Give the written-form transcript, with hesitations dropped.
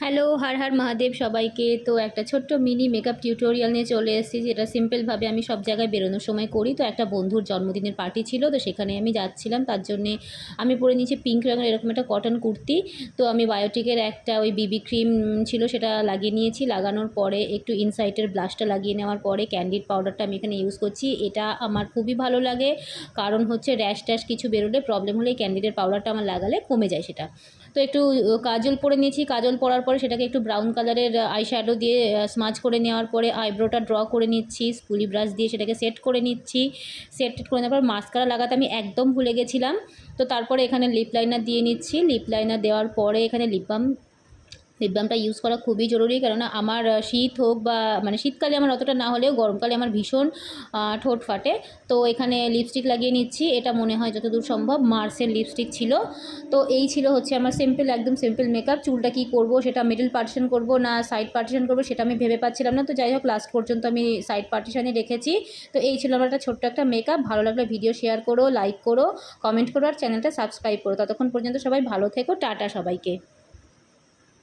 Hello, Har Har Mahadev সবাইকে। তো একটা ছোট্ট মিনি মেকআপ টিউটোরিয়াল নিয়ে চলে এসেছি, যেটা সিম্পলভাবে আমি সব জায়গায় বেরোনোর সময় করি। তো একটা বন্ধুর জন্মদিনের পার্টি ছিল, তো সেখানে আমি যাচ্ছিলাম। তার জন্যে আমি পরে নিয়েছি পিঙ্ক রঙের এরকম একটা কটন কুর্তি। তো আমি বায়োটিকের একটা ওই বিবি ক্রিম ছিল, সেটা লাগিয়ে নিয়েছি। লাগানোর পরে একটু ইনসাইটের ব্লাশটা লাগিয়ে নেওয়ার পরে ক্যান্ডিড পাউডারটা আমি এখানে ইউজ করছি। এটা আমার খুবই ভালো লাগে, কারণ হচ্ছে র্যাশ ট্যাশ কিছু বেরোলে প্রবলেম হলে এই ক্যান্ডিডের পাউডারটা আমার লাগালে কমে যায় সেটা। তো একটু কাজল পরে নিয়েছি। কাজল পরার পরে সেটাকে একটু ব্রাউন কালারের আই শ্যাডো দিয়ে স্মাচ করে নেওয়ার পরে আইব্রোটা ড্র করে নিচ্ছি। স্পুলি ব্রাশ দিয়ে সেটাকে সেট করে নিচ্ছি। সেট করে নেওয়ার পর মাস্কারা লাগাতে আমি একদম ভুলে গেছিলাম। তো তারপরে এখানে লিপ লাইনার দিয়ে নিচ্ছি। লিপ লাইনার দেওয়ার পরে এখানে লিপ বামটা ইউজ করা খুবই জরুরি, কেননা আমার শীত হোক বা মানে শীতকালে আমার অতটা না হলেও গরমকালে আমার ভীষণ ঠোঁট ফাটে। তো এখানে লিপস্টিক লাগিয়ে নিচ্ছি। এটা মনে হয় যতদূর সম্ভব মার্সের লিপস্টিক ছিল। তো এই ছিল হচ্ছে আমার সিম্পল, একদম সিম্পল মেকআপ। চুলটা কী করব, সেটা মিডল পার্টিশন করব না সাইড পার্টিশন করব, সেটা আমি ভেবে পাচ্ছিলাম না। তো যাই হোক, লাস্ট পর্যন্ত আমি সাইড পার্টিশনে রেখেছি। তো এই ছিল আমার একটা ছোট্ট একটা মেকআপ। ভালো লাগলে ভিডিও শেয়ার করো, লাইক করো, কমেন্ট করো আর চ্যানেলটা সাবস্ক্রাইব করো। ততক্ষণ পর্যন্ত সবাই ভালো থেকো। টাটা সবাইকে।